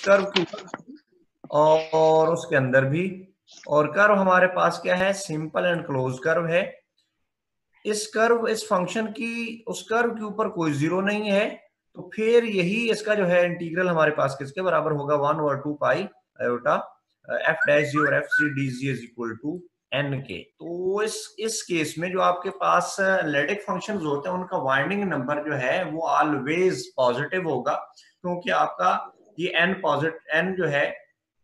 Curve के ऊपर और उसके अंदर भी, और कर्व हमारे पास क्या है, सिंपल एंड क्लोज कर्व है। इस फंक्शन की उस कर्व के ऊपर कोई जीरो नहीं है, तो फिर यही इसका जो है इंटीग्रल हमारे पास किसके बराबर होगा, 1/2 पाई आयोटा एफ डैश जी और F c d g is equal to n के। तो इस केस में जो आपके पास लेडिक फंक्शंस होते हैं उनका वाइंडिंग नंबर जो है वो ऑलवेज पॉजिटिव होगा, क्योंकि आपका ये एन जो है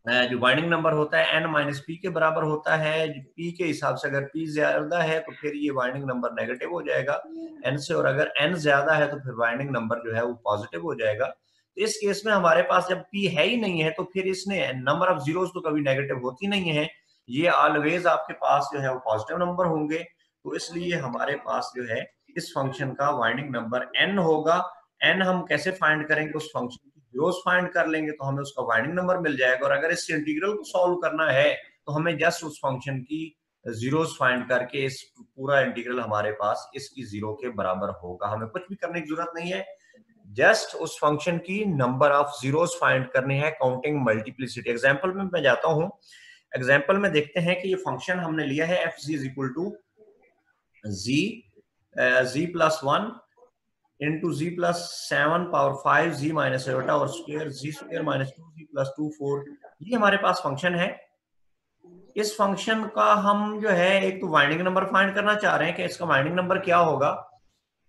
जो बाइंडिंग नंबर होता है n माइनस पी के बराबर होता है। p के हिसाब से अगर p ज्यादा है तो फिर ये बाइंडिंग नंबर नेगेटिव हो जाएगा n से, और अगर n ज्यादा है तो फिर बाइंडिंग नंबर जो है वो पॉजिटिव हो जाएगा। तो इस केस में हमारे पास जब p है ही नहीं है तो फिर इसने नंबर ऑफ जीरोस तो कभी नेगेटिव होती नहीं है, ये ऑलवेज आपके पास जो है वो पॉजिटिव नंबर होंगे। तो इसलिए हमारे पास जो है इस फंक्शन का बाइंडिंग नंबर n होगा। n हम कैसे फाइंड करेंगे, उस फंक्शन जीरोस फाइंड कर लेंगे तो हमें उसका बाइंडिंग नंबर मिल जाएगा। और अगर इस इंटीग्रल को सॉल्व करना है तो हमें जस्ट उस फंक्शन की जीरोस फाइंड करके इस पूरा इंटीग्रल हमारे पास इसकी जीरो के बराबर होगा। हमें कुछ भी करने की जरूरत नहीं है, जस्ट उस फंक्शन की नंबर ऑफ जीरोस फाइंड करनी है काउंटिंग मल्टीप्लिसिटी। एग्जांपल में मैं जाता हूं, एग्जांपल में देखते हैं कि ये फंक्शन हमने लिया है f g is equal to g plus 1 into z plus 7 power 5 z minus iota और square z square minus 2z plus 2 4, ये हमारे पास फंक्शन है। इस फंक्शन का हम जो है एक तो वाइंडिंग नंबर फाइंड करना चाह रहे हैं कि इसका वाइंडिंग नंबर क्या होगा,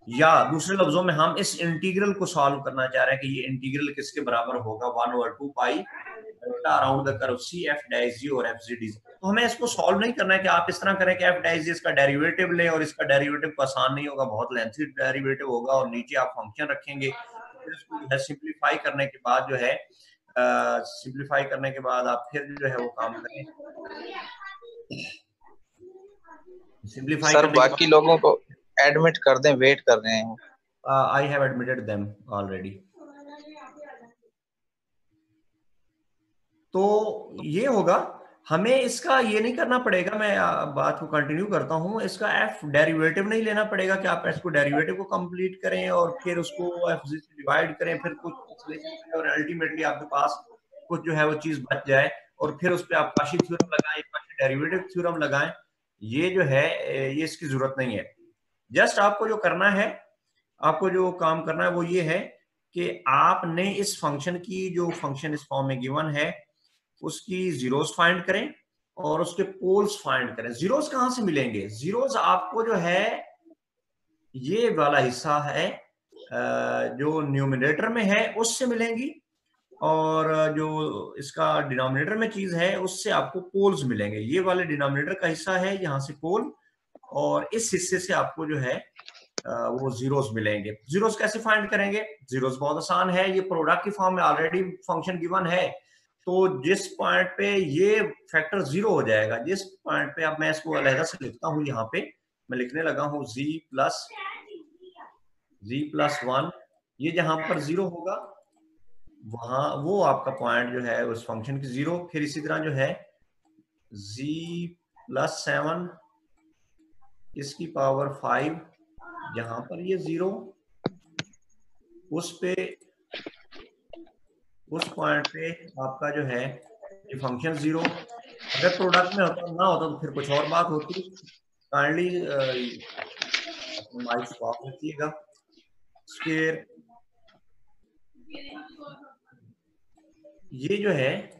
या दूसरे लफ्जों में हम इस इंटीग्रल को सॉल्व करना चाह रहे हैं कि ये इंटीग्रल किसके बराबर होगा, 1/2 pi around the curve C F dash जी और एफ जी डी। तो हमें इसको सॉल्व नहीं करना है कि आप इस तरह करें कि एफ डैश जी इसका डेरिवेटिव लें, और इसका डेरिवेटिव को आसान नहीं होगा, बहुत लेंथी डेरिवेटिव होगा, और नीचे आप फंक्शन रखेंगे। फिर इसको सिंप्लीफाई करने के बाद जो है सिंप्लीफाई करने के बाद आप फिर जो है वो काम करें, सिंप्लीफाई सर करने के बाकी लोगों को एडमिट कर दें, वेट कर रहे हैं। I have admitted them already. तो ये होगा, हमें इसका ये नहीं करना पड़ेगा, मैं बात को कंटिन्यू करता हूं, इसका एफ डेरिवेटिव नहीं लेना पड़ेगा कि आप इसको डेरिवेटिव को कंप्लीट करें और फिर उसको एफ से डिवाइड करें, फिर कुछ एक्सलेशन करें और अल्टीमेटली आपके पास कुछ जो है वो चीज बच जाए, और फिर उस पर आप काशी थ्योरम लगाएं, काशी डेरिवेटिव थ्योरम लगाएं। ये जो है ये इसकी जरूरत नहीं है। जस्ट आपको जो करना है, आपको जो काम करना है वो ये है कि आपने इस फंक्शन की, जो फंक्शन इस फॉर्म में गिवन है, उसकी जीरोस फाइंड करें और उसके पोल्स फाइंड करें। जीरोस कहां से मिलेंगे, जीरोस आपको जो है ये वाला हिस्सा है जो न्यूमिनेटर में है उससे मिलेंगी, और जो इसका डिनोमिनेटर में चीज है उससे आपको पोल्स मिलेंगे। ये वाले डिनोमिनेटर का हिस्सा है, यहाँ से पोल, और इस हिस्से से आपको जो है वो जीरोस मिलेंगे। जीरोस कैसे फाइंड करेंगे, जीरोस बहुत आसान है, ये प्रोडक्ट की फॉर्म में ऑलरेडी फंक्शन गिवन है। तो जिस पॉइंट पे ये फैक्टर जीरो हो जाएगा, जिस पॉइंट पे, अब मैं इसको अलहदा से लिखता हूं, यहाँ पे मैं लिखने लगा हूं z प्लस 1, ये जहां पर जीरो होगा वहां वो आपका पॉइंट जो है उस फंक्शन की जीरो। फिर इसी तरह जो है z प्लस 7 इसकी पावर 5, जहां पर ये जीरो, उस पॉइंट पे आपका जो है ये फंक्शन जीरो। अगर प्रोडक्ट में होता ना होता तो फिर कुछ और बात होती। काइंडली माइक ऑफ रखिएगा। स्क्वायर ये जो है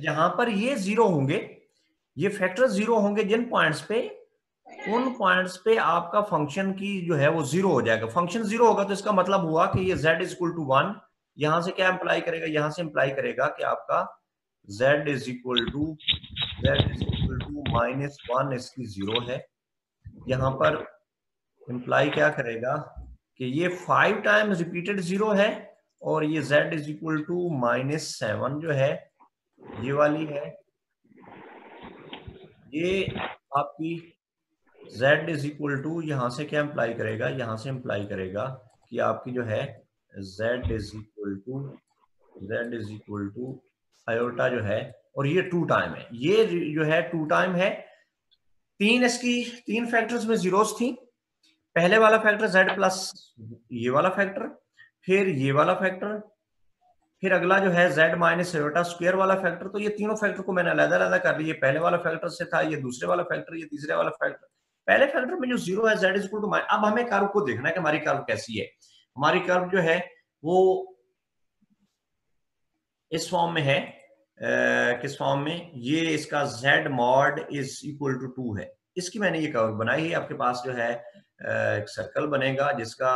जहां पर ये जीरो होंगे, ये फैक्टर जीरो होंगे जिन पॉइंट्स पे, उन पॉइंट्स पे आपका फंक्शन की जो है वो जीरो हो जाएगा। फंक्शन जीरो होगा तो इसका मतलब हुआ कि ये z इज इक्वल टू 1, यहां से क्या इंप्लाई करेगा, यहां से इंप्लाई करेगा कि आपका z इज इक्वल टू -1 इसकी जीरो है। यहां पर इंप्लाई क्या करेगा कि ये 5 टाइम्स रिपीटेड जीरो है, और ये z इज इक्वल टू -7 जो है ये वाली है, ये आपकी z इज इक्वल टू, यहां से क्या इंप्लाई करेगा, यहां से इंप्लाई करेगा कि आपकी जो है z is equal to iota जो है, और ये 2 टाइम है, ये जो है 2 टाइम है। तीन फैक्टर्स में जीरोस थी। पहले वाला फैक्टर z प्लस ये वाला फैक्टर, फिर ये वाला फैक्टर, फिर अगला जो है z माइनस आयोटा स्क्वायर वाला फैक्टर, तो ये तीनों फैक्टर को मैंने अलग अलग कर लिया। पहले वाला फैक्टर से था, ये दूसरे वाला फैक्टर, ये तीसरे वाला फैक्टर। पहले फैक्टर में जो जीरो है z इक्वल टू माइनस, अब हमें कर्व को देखना है कि हमारी कर्व कैसी है। हमारी कर्व जो है वो इस फॉर्म में है, किस फॉर्म में, ये इसका z mod is equal to 2 है। इसकी मैंने ये कर्व बनाई है। आपके पास जो है एक सर्कल बनेगा जिसका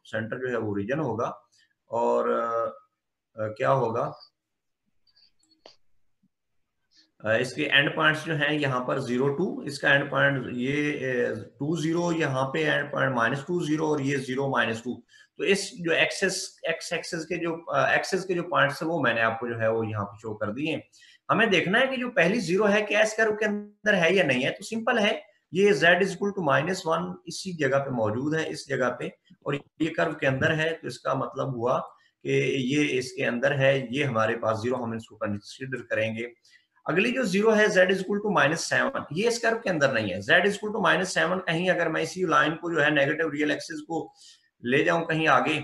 सेंटर जो है वो ओरिजिन होगा, और क्या होगा, इसके एंड पॉइंट्स जो हैं यहाँ पर 0 2, इसका एंड पॉइंट ये 2 0, यहाँ पे एंड पॉइंट -2 0, और ये 0 -2। तो इस जो एक्स एक्सेस के जो पॉइंट्स है वो मैंने आपको जो है वो यहाँ पे शो कर दिए। हमें देखना है कि जो पहली जीरो है क्या इस कर्व के अंदर है या नहीं है। तो सिंपल है, ये z इक्वल टू -1 इसी जगह पे मौजूद है, इस जगह पे, और ये कर्व के अंदर है। तो इसका मतलब हुआ कि ये इसके अंदर है, ये हमारे पास जीरो, हम इसको कंसिडर करेंगे। अगली जो जीरो है z इक्वल टू -7, ये इस कर्व के अंदर नहीं है। z इक्वल टू -7 कहीं अगर मैं इसी लाइन को जो है नेगेटिव रियल एक्सिस को ले जाऊं कहीं आगे,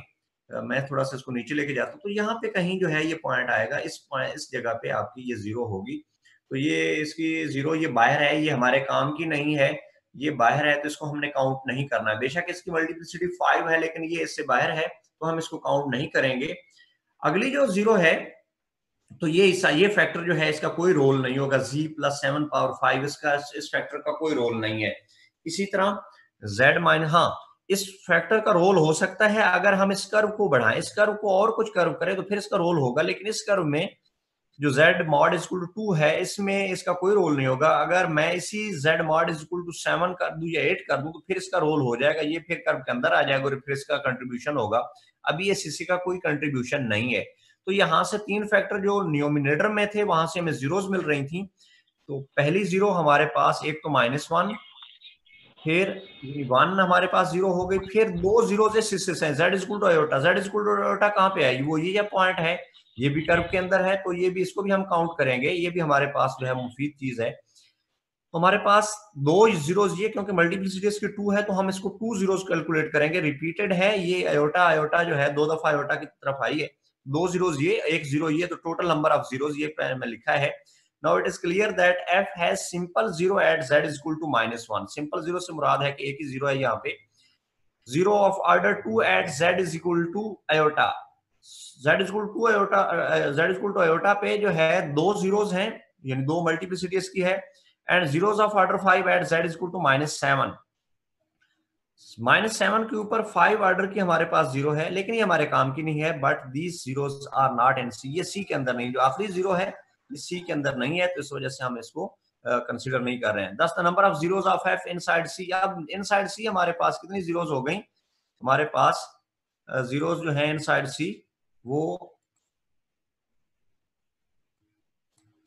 मैं थोड़ा सा इसको नीचे लेके जाता हूं, तो यहाँ पे कहीं जो है ये पॉइंट आएगा, इस जगह पे आपकी ये जीरो होगी। तो ये इसकी जीरो, ये बाहर है, ये हमारे काम की नहीं है, ये बाहर है, तो इसको हमने काउंट नहीं करना है। बेशक इसकी मल्टीप्लिसिटी 5 है, लेकिन ये इससे बाहर है, तो हम इसको काउंट नहीं करेंगे। अगली जो जीरो है, तो ये फैक्टर जो है इसका कोई रोल नहीं होगा, z प्लस 7 पावर 5, इसका इस फैक्टर का कोई रोल नहीं है। इसी तरह z माइनस, हाँ, इस फैक्टर का रोल हो सकता है अगर हम इस कर्व को बढ़ाएं, इस कर्व को और कुछ कर्व करें, तो फिर इसका रोल होगा। लेकिन इस कर्व में जो z मॉड इक्वल टू 2 है, इसमें इसका कोई रोल नहीं होगा। अगर मैं इसी z मॉड इक्वल टू 7 कर दूं या 8 कर दूं, तो फिर इसका रोल हो जाएगा, ये फिर कर्व के अंदर आ जाएगा और फिर इसका कंट्रीब्यूशन होगा। अभी ये सीसी का कोई कंट्रीब्यूशन नहीं है। तो यहां से तीन फैक्टर जो न्यूमिनेटर में थे वहां से हमें जीरोस मिल रही थी। तो पहली जीरो हमारे पास एक तो -1, फिर 1 हमारे पास जीरो हो गई, फिर दो जीरो से z equal to iota. z equal to iota कहाँ पे आई, वो ये पॉइंट है, ये भी कर्व के अंदर है, तो ये भी, इसको भी हम काउंट करेंगे, ये भी हमारे पास जो है मुफीद चीज है। तो हमारे पास दो जीरोस ये, क्योंकि मल्टीप्लिसिटी इसकी 2 है, तो हम इसको 2 जीरोस कैलकुलेट करेंगे। रिपीटेड है ये आयोटा, आयोटा जो है दो दफा आयोटा की तरफ आई है, दो जीरोस ये, एक जीरो ये, तो टोटल नंबर ऑफ जीरोस ये में लिखा है। Now it is clear that f has simple zero at z is equal to -1। Simple zero से मुराद है कि एक ही जीरो है यहाँ पे। Zero of order 2 at z is equal to iota, z is equal to iota, z is equal to iota पे जो है दो जीरोस हैं, यानी दो मल्टीप्लिसिटी इसकी है। And zeros of order 5 at z is equal to -7। -7 के ऊपर 5 ऑर्डर की हमारे पास जीरो है, लेकिन ये हमारे काम की नहीं है। But these zeros are not in C, ये सी के अंदर नहीं, जो आखिरी जीरो है ये सी के अंदर नहीं है, तो इस वजह से हम इसको कंसीडर नहीं कर रहे हैं। Thus the number of zeros of f inside c. अब इनसाइड सी हमारे पास कितनी जीरोस हो गई, हमारे पास जीरोस जो है इनसाइड सी वो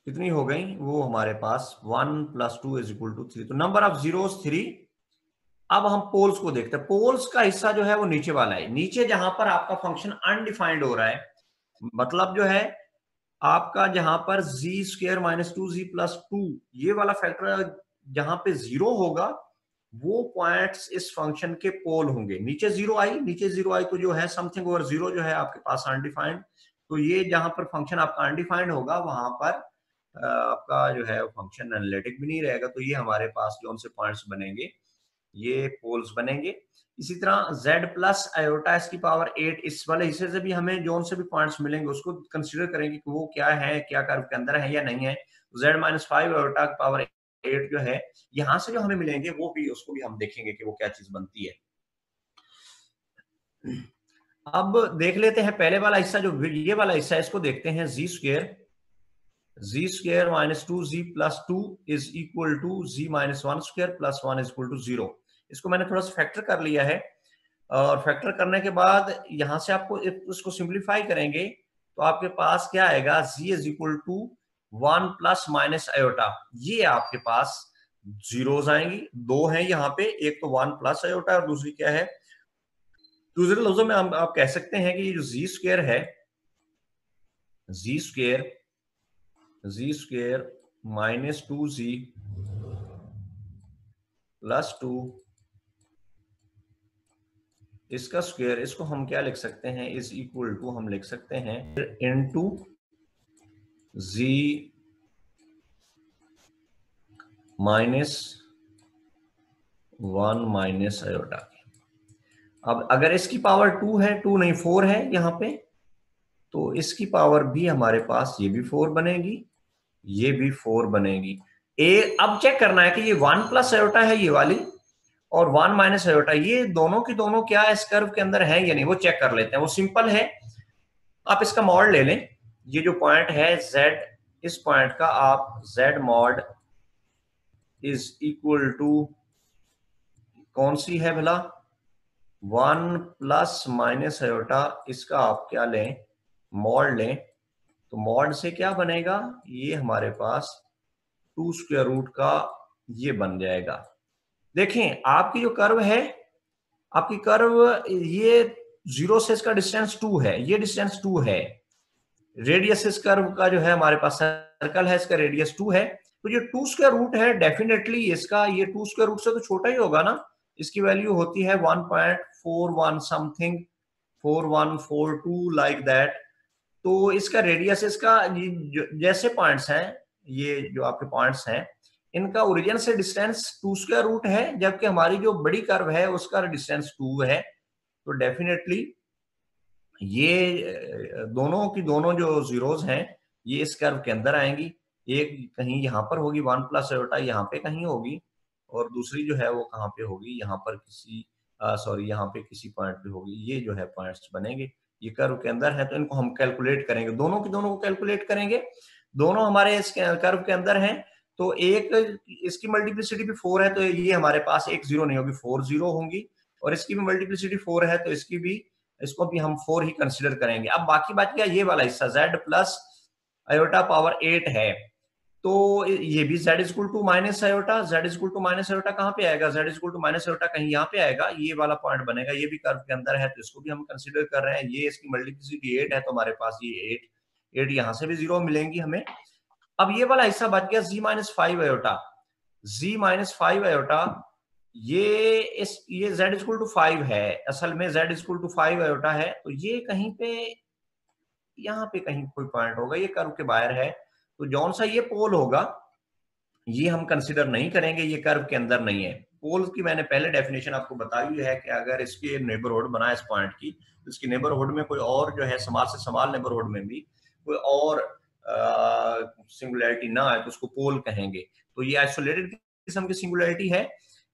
कितनी हो गई, वो हमारे पास 1 + 2 = 3। तो नंबर ऑफ जीरोस 3। अब हम पोल्स को देखते हैं। पोल्स का हिस्सा जो है वो नीचे वाला है, नीचे जहां पर आपका फंक्शन अनडिफाइंड हो रहा है, मतलब जो है आपका जहां पर z² - 2z + 2 ये वाला फैक्टर जहां पे जीरो होगा, वो पॉइंट्स इस फंक्शन के पोल होंगे। नीचे जीरो आई, नीचे जीरो आई, तो जो है समथिंग ओवर जीरो जो है आपके पास अनडिफाइंड। तो ये जहां पर फंक्शन आपका अनडिफाइंड होगा, वहां पर आपका जो है फंक्शन एनालिटिक भी नहीं रहेगा। तो ये हमारे पास कौन से पॉइंट्स बनेंगे, ये पोल्स बनेंगे। इसी तरह z प्लस आयोटा इसकी पावर 8, इस वाले हिस्से से भी हमें जोन से भी पॉइंट्स मिलेंगे, उसको कंसीडर करेंगे कि वो क्या है, क्या कर्व के अंदर है या नहीं है। z - 5 आयोटा की पावर 8 जो है, यहां से जो हमें मिलेंगे वो भी, उसको भी हम देखेंगे कि वो क्या चीज बनती है। अब देख लेते हैं पहले वाला हिस्सा, जो ये वाला हिस्सा है, इसको देखते हैं। z² - 2z + 2 is equal to z - 1² + 1 = 0। इसको मैंने थोड़ा सा फैक्टर कर लिया है, और फैक्टर करने के बाद यहां से आपको उसको सिंप्लीफाई करेंगे, तो आपके पास क्या आएगा, z is equal to 1 ± iota. ये आपके पास जीरोस आएंगी, दो हैं यहाँ पे, एक तो 1 प्लस आयोटा और दूसरी क्या है। दूसरे लफ्जों में आप कह सकते हैं कि ये जो z² है, z² - 2z + 2 इसका स्क्वायर, इसको हम क्या लिख सकते हैं, इज इक्वल टू हम लिख सकते हैं इनटू जी माइनस 1 माइनस आयोटा। अब अगर इसकी पावर 2 है, 2 नहीं 4 है यहाँ पे, तो इसकी पावर भी हमारे पास ये भी 4 बनेगी, ये भी 4 बनेगी। अब चेक करना है कि ये 1 प्लस आयोटा है ये वाली, और 1 माइनस आयोटा, ये दोनों की दोनों क्या इस कर्व के अंदर है या नहीं, वो चेक कर लेते हैं। वो सिंपल है, आप इसका मॉड ले लें। ये जो पॉइंट है z, इस पॉइंट का आप z mod is equal to कौन सी है भला, 1 प्लस माइनस आयोटा, इसका आप क्या लें, मॉड लें। तो मॉड से क्या बनेगा, ये हमारे पास 2 स्क्वायर रूट का ये बन जाएगा। देखें आपकी जो कर्व है, आपकी कर्व ये 0 से इसका डिस्टेंस 2 है, ये डिस्टेंस 2 है। रेडियस इस कर्व का जो है हमारे पास सर्कल है, इसका रेडियस 2 है। तो ये 2 स्क्वायर रूट है, डेफिनेटली इसका ये 2 स्क्वायर रूट से तो छोटा ही होगा ना। इसकी वैल्यू होती है 1.41 समथिंग, 4142 लाइक दैट। तो इसका रेडियस, इसका जैसे पॉइंट्स हैं, ये जो आपके पॉइंट्स हैं, इनका ओरिजिन से डिस्टेंस 2 स्क्वायर रूट है, जबकि हमारी जो बड़ी कर्व है उसका डिस्टेंस 2 है। तो डेफिनेटली ये दोनों की दोनों जो जीरोज हैं ये इस कर्व के अंदर आएंगी। एक कहीं यहाँ पर होगी 1 प्लस आयोटा, यहाँ पे कहीं होगी, और दूसरी जो है वो कहाँ पे होगी, यहाँ पर किसी सॉरी यहाँ पे किसी पॉइंट पे होगी। ये जो है पॉइंट्स बनेंगे, ये कर्व के अंदर है, तो इनको हम कैलकुलेट करेंगे, दोनों की दोनों को कैलकुलेट करेंगे। दोनों हमारे इस कर्व के अंदर हैं, तो एक इसकी मल्टीप्लिसिटी भी 4 है, तो ये हमारे पास एक जीरो नहीं होगी, 4 जीरो होंगी, और इसकी भी मल्टीप्लिसिटी 4 है, तो इसकी भी, इसको भी हम 4 ही कंसीडर करेंगे। अब बाकी बच गया ये वाला हिस्सा, z प्लस आयोटा पावर 8 है, तो ये भी z equal to minus iota, z equal to minus iota कहाँ पे आएगा, z equal to minus iota कहीं यहाँ पे आएगा, ये वाला पॉइंट बनेगा, ये भी कर्व के अंदर है, तो इसको भी हम कंसीडर कर रहे हैं। ये इसकी मल्टीप्लिसिटी 8 है, तो हमारे पास ये 8 यहाँ से भी जीरो मिलेंगी हमें। अब ये वाला हिस्सा बच गया z minus 5 iota, z minus 5 iota, ये z इक्वल टू 5 है, असल में z इक्वल टू 5 आयोटा है, तो ये कहीं पे यहाँ पे कहीं कोई पॉइंट होगा, ये कर्व के बाहर है, तो जौन सा ये पोल होगा ये हम कंसीडर नहीं करेंगे, ये कर्व के अंदर नहीं है। पोल की मैंने पहले डेफिनेशन आपको बताई है कि अगर इसकी नेबरहुड बना इस पॉइंट की, तो इसकी नेबरहुड में कोई और जो है स्मॉल से स्मॉल नेबरहुड में भी कोई और सिंगुलैरिटी ना है, तो उसको पोल कहेंगे। तो ये आइसोलेटेड किस्म की सिंगुलैरिटी है,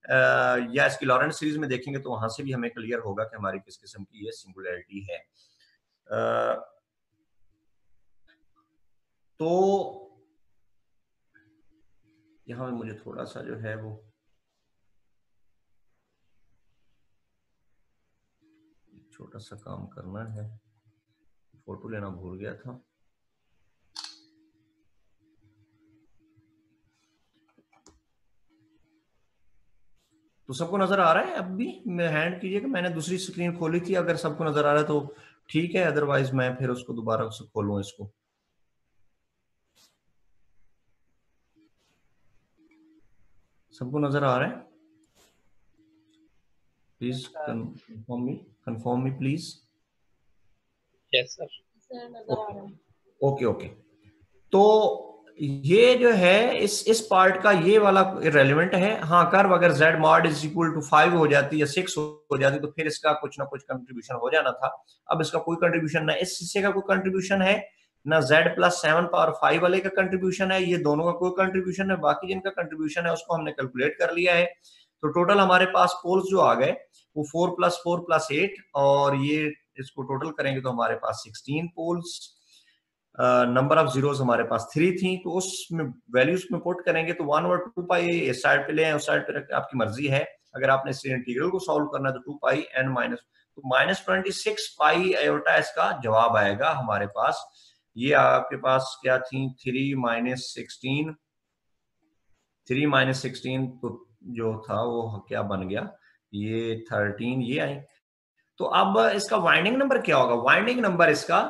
या इसकी लॉरेंट सीरीज में देखेंगे तो वहां से भी हमें क्लियर होगा कि हमारी किस किस्म की ये सिंगुलैरिटी है। तो यहाँ में मुझे थोड़ा सा जो है वो छोटा सा काम करना है, फोटो लेना भूल गया था। तो सबको नजर आ रहा है? अब भी मैं हैंड कीजिएगा, मैंने दूसरी स्क्रीन खोली थी, अगर सबको नजर आ रहा है तो ठीक है, अदरवाइज मैं फिर उसको दोबारा से खोलूं इसको। सबको नजर आ रहा है? Please confirm me please. Yes sir. Okay okay. तो ये जो है इस पार्ट का ये वाला रेलेवेंट है। हाँ, कर्व अगर z mod is equal to 5 हो जाती या 6 हो जाती तो फिर इसका कुछ ना कुछ कंट्रीब्यूशन हो जाना था। अब इसका कोई कंट्रीब्यूशन ना, इस हिस्से का कोई कंट्रीब्यूशन है ना, z प्लस 7 पावर 5 वाले का कंट्रीब्यूशन है, ये दोनों का कोई कंट्रीब्यूशन है। बाकी जिनका कंट्रीब्यूशन है उसको हमने कैलकुलेट कर लिया है। तो टोटल हमारे पास पोल्स जो आ गए वो 4 प्लस 8, और ये इसको टोटल करेंगे तो हमारे पास 16 पोल्स। नंबर ऑफ जीरोस हमारे पास 3 थी, तो उसमें वैल्यूज में पुट करेंगे तो 1 और 2 पाई इस साइड पे ले आए, उस साइड पे रखें, आपकी मर्जी है। अगर आपने इस इंटीग्रल को सॉल्व करना है तो 2 पाई n माइनस, तो माइनस 26 पाई आयोटा इसका जवाब आएगा हमारे पास। ये आपके पास क्या थी, 3 माइनस 16 तो जो था वो क्या बन गया, ये 13 ये आई। तो अब इसका वाइंडिंग नंबर क्या होगा, वाइंडिंग नंबर इसका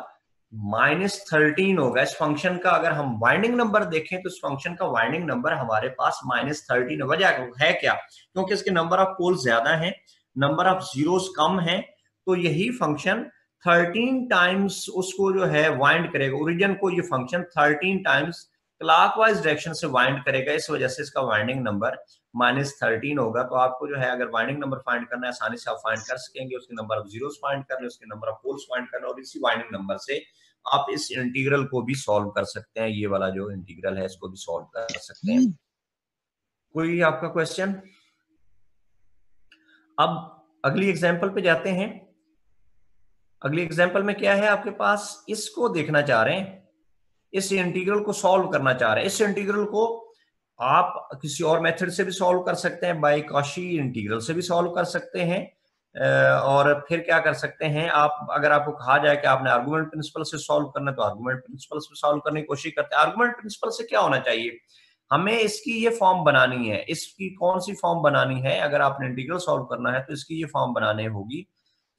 -13 होगा। इस फंक्शन का अगर हम वाइंडिंग नंबर देखें तो इस फंक्शन का वाइंडिंग नंबर हमारे पास -13। वजह है क्या, क्योंकि इसके नंबर ऑफ पोल्स ज्यादा हैं, नंबर ऑफ जीरोस कम है, तो यही फंक्शन 13 टाइम्स उसको जो है वाइंड करेगा, ओरिजिन को ये फंक्शन 13 टाइम्स क्लॉकवाइज डायरेक्शन से वाइंड करेगा, इस वजह से इसका वाइंडिंग नंबर -13 होगा। तो आपको जो है अगर वाइंडिंग नंबर फाइंड करना है आसानी से आप फाइंड कर सकेंगे, उसके नंबर ऑफ जीरोस फाइंड कर ले, उसके नंबर ऑफ पोल्स फाइंड करना, और इसी वाइंडिंग नंबर से आप इस इंटीग्रल को भी सॉल्व कर सकते हैं, ये वाला जो इंटीग्रल है इसको भी सॉल्व कर सकते हैं। कोई आपका क्वेश्चन? अब अगली एग्जांपल पे जाते हैं। अगली एग्जांपल में क्या है आपके पास, इसको देखना चाह रहे हैं, इस इंटीग्रल को सॉल्व करना चाह रहे हैं। इस इंटीग्रल को आप किसी और मेथड से भी सॉल्व कर सकते हैं, बाय कॉशी इंटीग्रल से भी सॉल्व कर सकते हैं, और फिर क्या कर सकते हैं आप, अगर आपको कहा जाए कि आपने आर्गुमेंट प्रिंसिपल से सॉल्व करना है तो आर्गुमेंट प्रिंसिपल से सॉल्व करने की कोशिश करते हैं। आर्गुमेंट प्रिंसिपल से क्या होना चाहिए, हमें इसकी ये फॉर्म बनानी है। इसकी कौन सी फॉर्म बनानी है, अगर आपने इंटीग्रल सॉल्व करना है तो इसकी ये फॉर्म बनानी होगी,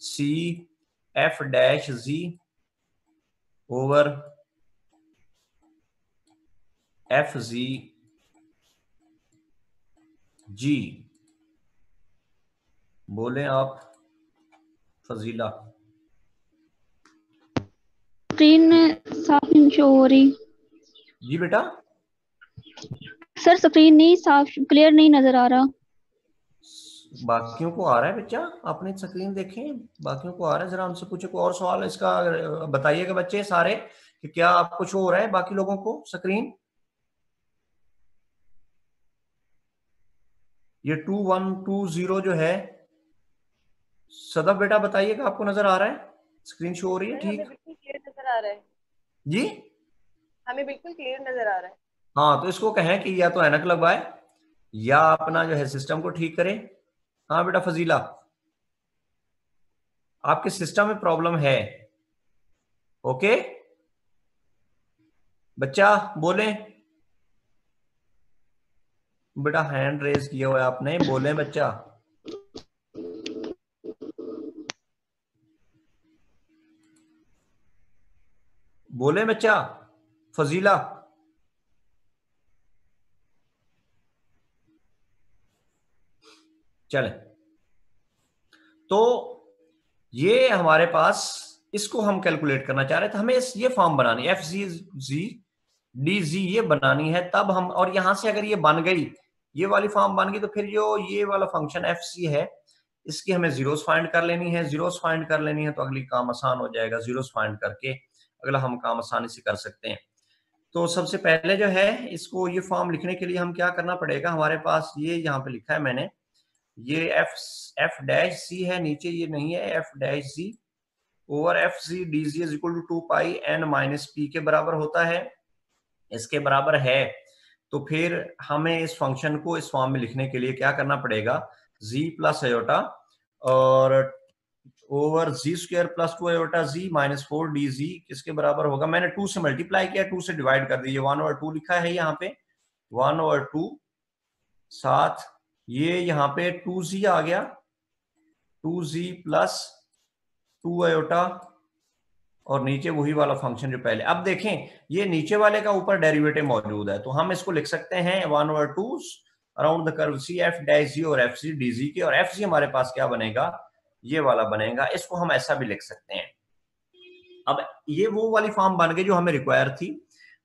सी एफ डैश जी ओवर एफ जी जी। बोले आप फजीला। स्क्रीन साफ नहीं शो हो रही। जी बेटा। सर स्क्रीन नहीं साफ क्लियर नहीं नजर आ रहा। बाकियों को आ रहा है बच्चा, आपने स्क्रीन देखें, बाकियों को आ रहा है, जरा हमसे पूछे। कोई और सवाल इसका बताइएगा बच्चे सारे कि क्या आपको शो हो रहा है बाकी लोगों को स्क्रीन? ये 2120 जो है, सदब बेटा बताइएगा आपको नजर आ रहा है, स्क्रीन शो हो रही है? ठीक, हमें बिल्कुल क्लियर नजर आ रहा है। जी हमें बिल्कुल क्लियर नजर आ रहा है। हाँ, तो इसको कहें कि या तो ऐनक लगवाए या अपना जो है सिस्टम को ठीक करें। हाँ बेटा फजीला, आपके सिस्टम में प्रॉब्लम है। ओके बच्चा बोले, बेटा हैंड रेज किया हुआ है आपने, बोले बच्चा। बोले बच्चा फजीला। चले, तो ये हमारे पास, इसको हम कैलकुलेट करना चाह रहे थे, हमें ये फॉर्म बनानी है, एफ जी जी डी जी ये बनानी है, तब हम, और यहां से अगर ये बन गई, ये वाली फॉर्म बन गई, तो फिर जो ये वाला फंक्शन एफ सी है इसकी हमें जीरोस फाइंड कर लेनी है। जीरोस फाइंड कर लेनी है तो अगली काम आसान हो जाएगा, जीरोस फाइंड करके अगला हम काम आसानी से कर सकते हैं। तो सबसे पहले जो है इसको, ये फॉर्म लिखने के लिए हम क्या करना पड़ेगा, हमारे पास ये यहाँ पे लिखा है मैंने, ये एफ डैश सी है, नीचे ये नहीं है, f dash c over f c d g is equal to 2 pi n minus p के बराबर होता है, इसके बराबर है। तो फिर हमें इस फंक्शन को इस फॉर्म में लिखने के लिए क्या करना पड़ेगा, z प्लस आयोटा और ओवर जी स्क्वायर प्लस 2 आयोटा जी माइनस 4 डी जी किसके बराबर होगा, मैंने 2 से मल्टीप्लाई किया, 2 से डिवाइड कर दिया, 1/2 लिखा है यहाँ पे, 1/2 साथ ये यहाँ पे 2z आ गया, 2z प्लस 2 आयोटा और नीचे वही वाला फंक्शन जो पहले। अब देखें ये नीचे वाले का ऊपर डेरिवेटिव मौजूद है, तो हम इसको लिख सकते हैं 1/2 around the curve C F dash जी और एफ सी डी जी के, और एफ सी हमारे पास क्या बनेगा, ये वाला बनेगा। इसको हम ऐसा भी लिख सकते हैं। अब ये वो वाली फॉर्म बन गई जो हमें रिक्वायर थी।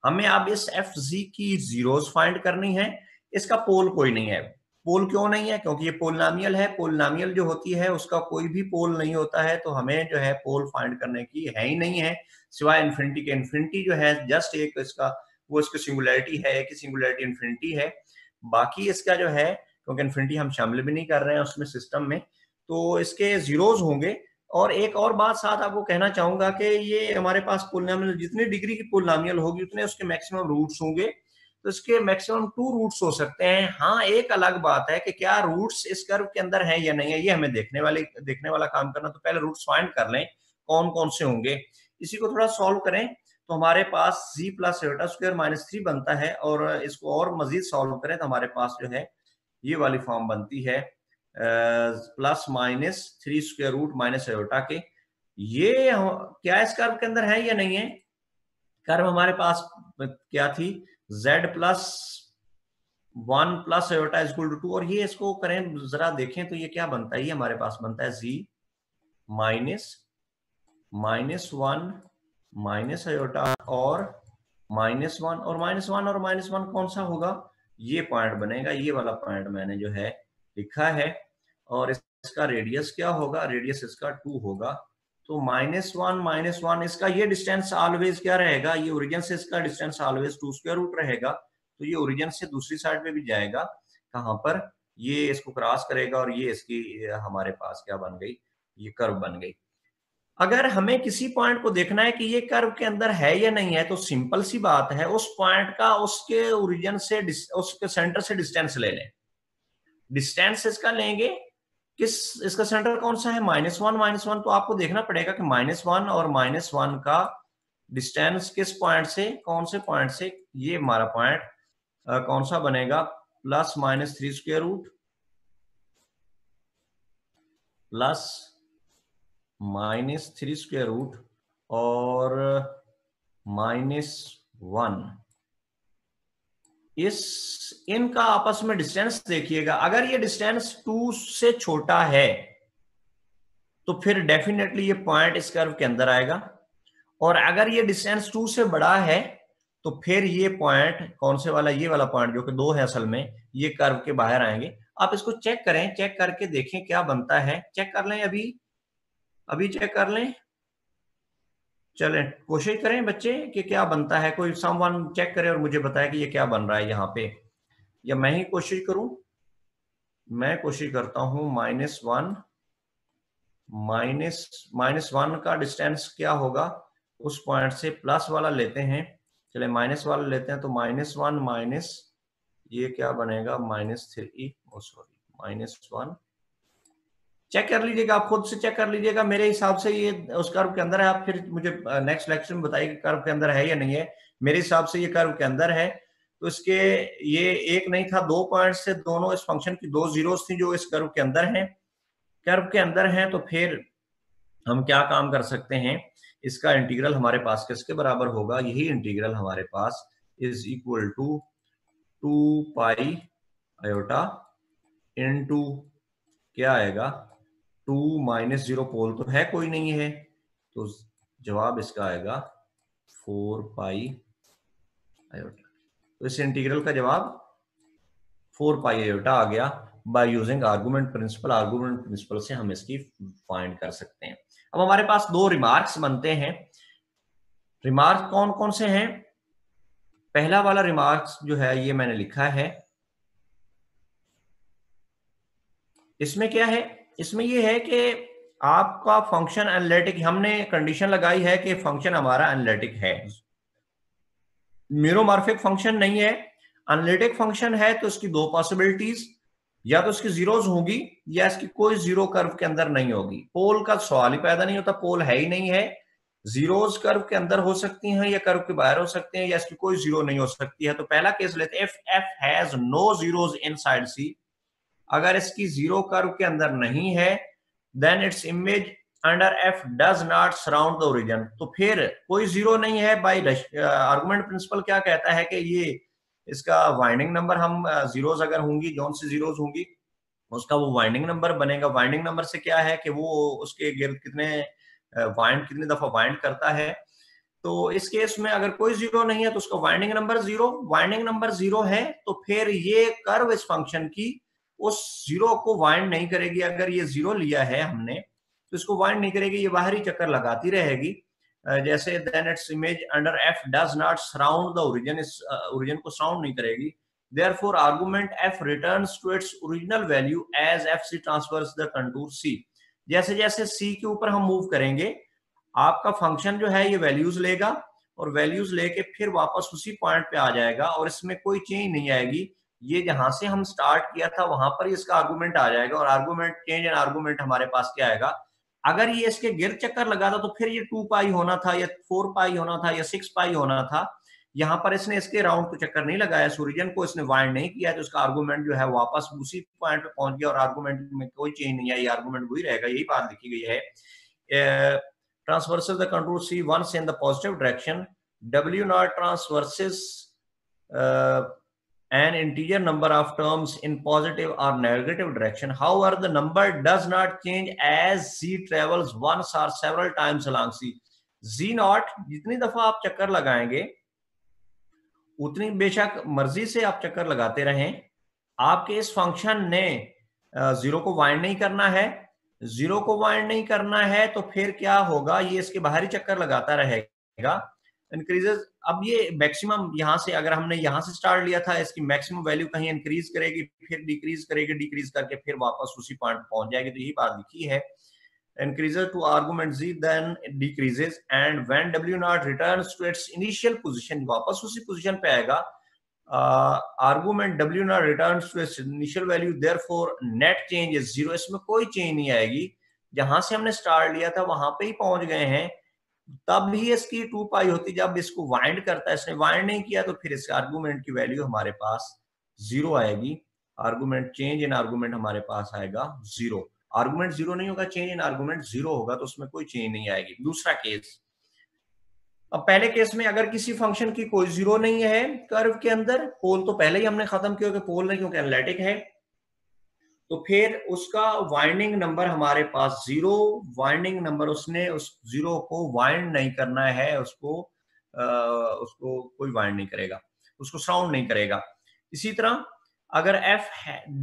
हमें अब इस एफ जी की जीरोस फाइंड करनी है, इसका पोल कोई नहीं है। पोल क्यों नहीं है, क्योंकि ये पोलिनोमियल है, पोलिनोमियल जो होती है उसका कोई भी पोल नहीं होता है, तो हमें जो है पोल फाइंड करने की है ही नहीं है, सिवाय इन्फिनिटी के। इन्फिनिटी जो है जस्ट एक इसका, वो इसकी सिंगुलैरिटी है, एक ही सिंगुलैरिटी इन्फिनिटी है, बाकी इसका जो है, क्योंकि इन्फिनिटी हम शामिल भी नहीं कर रहे हैं उसमें सिस्टम में, तो इसके जीरोज होंगे। और एक और बात साथ आपको कहना चाहूंगा कि ये हमारे पास पोलिनोमियल, जितनी डिग्री की पोलिनोमियल होगी उतने उसके मैक्सिमम रूट्स होंगे, तो इसके मैक्सिमम 2 रूट्स हो सकते हैं। हाँ, एक अलग बात है कि क्या रूट्स इस कर्व के अंदर हैं या नहीं है, ये हमें देखने वाला काम करना। तो पहले रूट्स फाइंड कर लें कौन कौन से होंगे, इसी को थोड़ा सॉल्व करें, तो हमारे पास z plus iota square minus 3 बनता है, और इसको और मजीद सॉल्व करें तो हमारे पास जो है ये वाली फॉर्म बनती है plus minus 3 square root minus iota के। ये क्या इस कर्व के अंदर है या नहीं है, कर्व हमारे पास क्या थी, z plus 1 plus iota is equal to 2, और ये इसको करें जरा देखें तो ये क्या बनता है, ये हमारे पास बनता है z माइनस -1 माइनस आयोटा और -1 और -1 और -1 कौन सा होगा, ये पॉइंट बनेगा, ये वाला पॉइंट मैंने जो है लिखा है, और इसका रेडियस क्या होगा, रेडियस इसका 2 होगा। तो -1 इसका ये डिस्टेंस ऑलवेज क्या रहेगा, ये ओरिजिन से इसका डिस्टेंस ऑलवेज 2 स्क्वायर रूट रहेगा, तो ये ओरिजिन से दूसरी साइड पे भी जाएगा, कहां पर, ये इसको क्रॉस करेगा, और ये इसकी हमारे पास क्या बन गई, ये कर्व बन गई। अगर हमें किसी पॉइंट को देखना है कि ये कर्व के अंदर है या नहीं है, तो सिंपल सी बात है, उस पॉइंट का उसके ओरिजिन से उसके सेंटर से डिस्टेंस ले लें। डिस्टेंस इसका लेंगे, किस, इसका सेंटर कौन सा है, -1 तो आपको देखना पड़ेगा कि -1 और -1 का डिस्टेंस किस पॉइंट से, कौन से पॉइंट से, ये हमारा पॉइंट कौन सा बनेगा, +-3 square root plus -3 square root और -1, इनका आपस में डिस्टेंस देखिएगा। अगर ये डिस्टेंस 2 से छोटा है तो फिर डेफिनेटली ये पॉइंट इस कर्व के अंदर आएगा, और अगर ये डिस्टेंस 2 से बड़ा है तो फिर ये पॉइंट कौन से वाला, ये वाला पॉइंट जो कि 2 है असल में, ये कर्व के बाहर आएंगे। आप इसको चेक करें, चेक करके देखें क्या बनता है, चेक कर लें, अभी चेक कर लें, चलें कोशिश करें बच्चे कि क्या बनता है, कोई समवन चेक करे और मुझे बताए कि ये क्या बन रहा है यहाँ पे, या मैं ही कोशिश करूं, मैं कोशिश करता हूं। -1 का डिस्टेंस क्या होगा उस पॉइंट से, प्लस वाला लेते हैं, चले माइनस वाला लेते हैं, तो -1 माइनस ये क्या बनेगा, -3, -1, चेक कर लीजिएगा, आप खुद से चेक कर लीजिएगा, मेरे हिसाब से ये उस कर्व के अंदर है। आप फिर मुझे नेक्स्ट लेक्चर में बताइए कि कर्व के अंदर है या नहीं है। मेरे हिसाब से ये कर्व के अंदर है, तो इसके ये एक नहीं था, 2 पॉइंट से, दोनों इस फंक्शन की 2 जीरोस थी जो इस कर्व के अंदर हैं, कर्व के अंदर हैं। तो फिर हम क्या काम कर सकते हैं, इसका इंटीग्रल हमारे पास किसके बराबर होगा, यही इंटीग्रल हमारे पास is equal to 2 pi iota into क्या आएगा, 2 -0 पोल तो है कोई नहीं है, तो जवाब इसका आएगा 4 पाई आयोटा। तो इस इंटीग्रल का जवाब 4 पाई आयोटा आ गया by using argument principle. Argument principle से हम इसकी फाइंड कर सकते हैं। अब हमारे पास 2 रिमार्क्स बनते हैं। रिमार्क कौन कौन से हैं, पहला वाला रिमार्क्स जो है ये मैंने लिखा है, इसमें क्या है, इसमें ये है कि आपका फंक्शन एनालिटिक, हमने कंडीशन लगाई है कि फंक्शन हमारा एनालिटिक है, म्यूरोमॉर्फिक फंक्शन नहीं है। एनालिटिक फंक्शन है तो इसकी 2 पॉसिबिलिटीज, या तो इसकी जीरोज होगी या इसकी कोई जीरो कर्व के अंदर नहीं होगी। पोल का सवाल ही पैदा नहीं होता, पोल है ही नहीं है। जीरोज कर्व के अंदर हो सकती हैं या कर्व के बाहर हो सकते हैं, या इसकी कोई जीरो नहीं हो सकती है। तो पहला केस लेते हैं, if f has no zeros inside c, अगर इसकी जीरो कर्व के अंदर नहीं है, then its image under f does not surround the origin. तो फिर कोई जीरो नहीं है, बाय आर्गुमेंट प्रिंसिपल क्या कहता है कि ये इसका वाइंडिंग नंबर, हम जीरोज अगर होंगी, जौन सी जीरोज होंगी उसका वो वाइंडिंग नंबर बनेगा। वाइंडिंग नंबर से क्या है कि वो उसके गिर्द कितने कितनी दफा वाइंड करता है। तो इस केस में अगर कोई जीरो नहीं है तो उसका winding number zero, winding number zero है तो फिर ये कर्व इस फंक्शन की उस जीरो को वाइंड नहीं करेगी। अगर ये जीरो लिया है हमने तो इसको वाइंड नहीं करेगी, ये बाहरी चक्कर लगाती रहेगी। जैसे then its image under f does not surround the origin, इस ओरिजिन को सराउंड नहीं करेगी। Therefore, argument f returns to its original value as fc transfers the contour c. जैसे जैसे c के ऊपर हम मूव करेंगे, आपका फंक्शन जो है ये वैल्यूज लेगा और वैल्यूज लेके फिर वापस उसी पॉइंट पे आ जाएगा और इसमें कोई चेंज नहीं आएगी। ये जहां से हम स्टार्ट किया था वहां पर इसका आर्गुमेंट आ जाएगा और आर्गुमेंट चेंज एंड आर्गुमेंट हमारे पास क्या आएगा। अगर ये इसके गिर चक्कर लगा था तो फिर ये 2 पाई होना था या 4 पाई होना था या 6 पाई होना था। यहाँ पर इसने इसके राउंड को चक्कर नहीं लगाया, ओरिजिन को इसने वाइंड नहीं किया, तो उसका आर्गुमेंट जो है वापस उसी पॉइंट पे पहुंच गया और आर्गुमेंट में कोई चेंज नहीं आई, आर्गुमेंट वही रहेगा। यही बात लिखी गई है। Transverses the contour C once in the positive direction, W not transverses an integer number of terms in positive or negative direction. However, the number does not change as z travels once or several times along c. z not, जितनी दफा आप चक्कर लगाएंगे उतनी बेशक मर्जी से आप चक्कर लगाते रहें, आपके इस फंक्शन ने जीरो को वाइंड नहीं करना है। जीरो को वाइंड नहीं करना है तो फिर क्या होगा, ये इसके बाहर ही चक्कर लगाता रहेगा, इंक्रीजेस। अब ये मैक्सिमम यहां से, अगर हमने यहां से स्टार्ट लिया था, इसकी मैक्सिमम वैल्यू कहीं इंक्रीज करेगी, फिर डिक्रीज करेगी, डिक्रीज करके फिर वापस उसी पॉइंट पहुंच जाएगी। तो यही बात लिखी है, increases to argument z then it decreases and when w naught returns to its initial position, वापस उसी पोजीशन पे आएगा। argument w naught returns to its initial value, therefore net change is zero, इसमें कोई चेंज नहीं आएगी, जहां से हमने स्टार्ट लिया था वहां पे ही पहुंच गए हैं। तब भी इसकी 2 पाई होती, जब इसको वाइंड करता है, इसने वाइंड नहीं किया तो फिर इसके आर्गुमेंट की वैल्यू हमारे पास जीरो आएगी। आर्गुमेंट चेंज इन आर्गुमेंट हमारे पास आएगा जीरो। आर्गुमेंट जीरो नहीं होगा, चेंज इन आर्गुमेंट जीरो होगा, तो उसमें कोई चेंज नहीं आएगी। दूसरा केस, अब पहले केस में अगर किसी फंक्शन की कोई जीरो नहीं है कर्व के अंदर, पोल तो पहले ही हमने खत्म किया कि पोल नहीं, क्योंकि एनालिटिक है, तो फिर उसका वाइंडिंग नंबर हमारे पास जीरो। वाइंडिंग नंबर, उसने उस जीरो को वाइंड नहीं करना है, उसको कोई वाइंड नहीं करेगा, उसको सराउंड नहीं करेगा। इसी तरह अगर f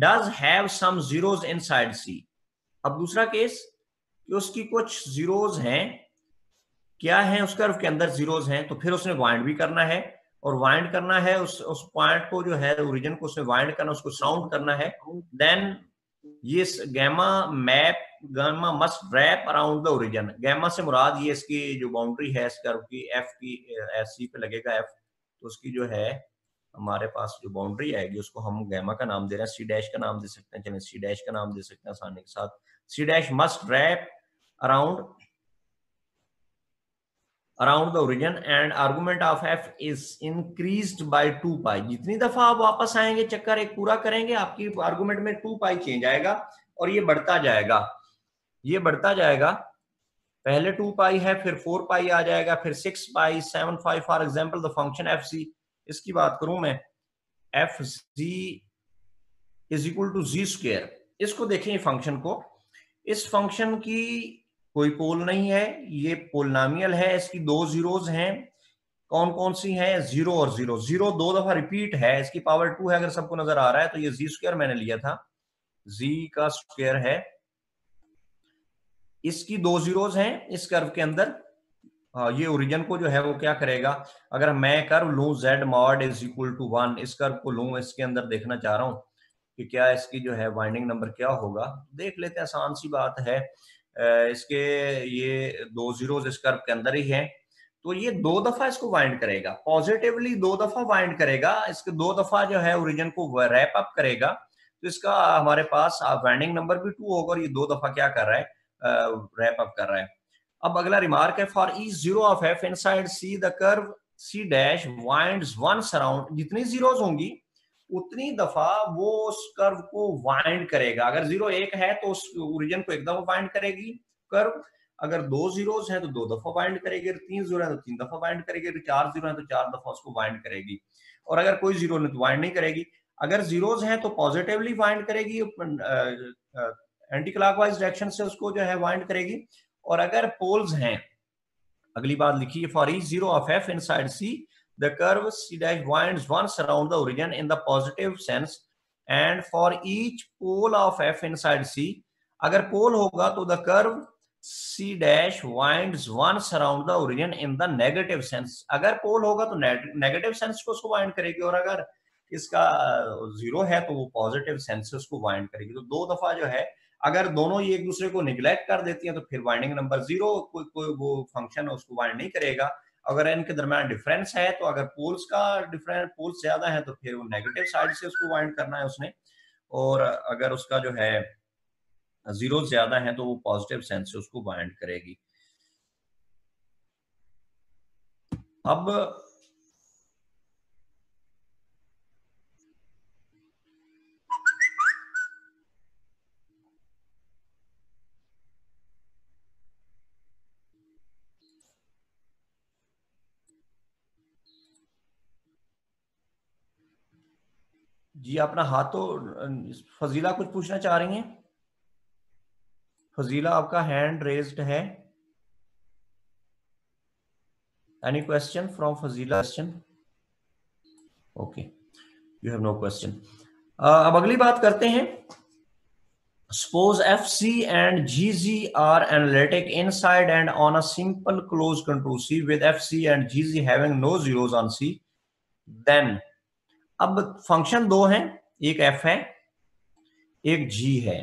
does have some zeros inside C, अब दूसरा केस कि उसकी कुछ जीरोज हैं, क्या है उस कर्व के अंदर जीरोज हैं, तो फिर उसने वाइंड भी करना है, और वाइंड करना है उस पॉइंट को, जो है ओरिजिन को उसने वाइंड करना, उसको साउंड करना है। देन ये gamma must wrap around the origin. Gamma से मुराद ये इसकी जो बाउंड्री है इस कर्व की, एफ की, सी पे लगेगा एफ, तो उसकी जो है हमारे पास जो बाउंड्री आएगी उसको हम गामा का नाम दे रहे हैं, सी डैश का नाम दे सकते हैं, चलिए सी डैश का नाम दे सकते हैं आसानी के साथ। C dash must wrap around the origin and argument of f is increased by 2 pi. जितनी दफा आप वापस आएंगे, चक्कर एक पूरा करेंगे, आपकी आर्गुमेंट में 2 पाई चेंज आएगा, और ये बढ़ता जाएगा, ये बढ़ता जाएगा। पहले 2 पाई है, फिर 4 पाई आ जाएगा, फिर 6 pi, 7 pi. For example the function F C, इसकी बात करूं मैं, F C is equal to G square. इसको देखें फंक्शन को, इस फंक्शन की कोई पोल नहीं है, ये पोलिनोमियल है, इसकी दो जीरोज हैं। कौन कौन सी हैं? जीरो और जीरो। जीरो दो दफा रिपीट है, इसकी पावर 2 है, अगर सबको नजर आ रहा है तो ये जी स्क्वायर मैंने लिया था, जी का स्क्वायर है। इसकी दो जीरोज हैं इस कर्व के अंदर। ये ओरिजिन को जो है वो क्या करेगा, अगर मैं कर्व लूं z mod is equal to 1, इस कर्व को लूं, इसके अंदर देखना चाह रहा हूं कि क्या इसकी जो है वाइंडिंग नंबर क्या होगा। देख लेते हैं, आसान सी बात है। इसके ये दो जीरोज इस कर्व के अंदर ही हैं, तो ये दो दफा इसको वाइंड करेगा, पॉजिटिवली दो दफा वाइंड करेगा, इसके दो दफा जो है ओरिजिन को रैप अप करेगा, तो इसका हमारे पास वाइंडिंग नंबर भी 2 होगा, और ये दो दफा क्या कर रहा है, रैप अप कर रहा है। अब अगला रिमार्क है, for each zero of f inside c the curve c dash winds once around. जितनी जीरोज होंगी उतनी दफा वो उस कर्व को वाइंड करेगा। अगर जीरो एक है तो उस ओरिजिन को एक दफा वाइंड करेगी कर्व, अगर दो जीरोज हैं तो दो दफा वाइंड करेगी, अगर तीन जीरो है तो तीन दफा वाइंड करेगी, अगर चार जीरो है तो चार दफा उसको वाइंड करेगी, और अगर कोई जीरो नहीं तो वाइंड नहीं करेगी। अगर जीरोज हैं तो पॉजिटिवली वाइंड करेगी, एंटी क्लॉकवाइज डायरेक्शन से उसको जो है वाइंड करेगी। और अगर पोल्स हैं, अगली बात लिखिए, for each zero of f inside c the curve c dash winds once around the origin in the positive sense, and for each pole of f inside c, अगर पोल होगा तो the curve c dash winds once around the origin in the negative sense। अगर पोल होगा तो negative sense को उसको wind करेगी, और अगर इसका जीरो है तो वो पॉजिटिव सेंस से उसको वाइंड करेगी। तो दो दफा जो है, अगर दोनों ही एक दूसरे को निग्लेक्ट कर देती हैं तो फिर वाइंडिंग नंबर जीरो, कोई वो फंक्शन उसको वाइंड नहीं करेगा। अगर इनके दरम्यान डिफरेंस है, तो अगर पोल्स का डिफरेंस, पोल्स ज्यादा है तो फिर वो नेगेटिव साइड से उसको वाइंड करना है उसने, और अगर उसका जो है जीरो ज्यादा है तो वो पॉजिटिव सेंस से उसको वाइंड करेगी। अब जी अपना हाथ तो, फजीला कुछ पूछना चाह रही हैं? फजीला आपका हैंड रेज्ड है। Any question from Fazila? Question? Okay, you have no question. अब अगली बात करते हैं। Suppose FC and GZ are analytic inside and on a simple closed control C with FC and GZ having no zeros on C, then अब function दो हैं, एक F है एक G है।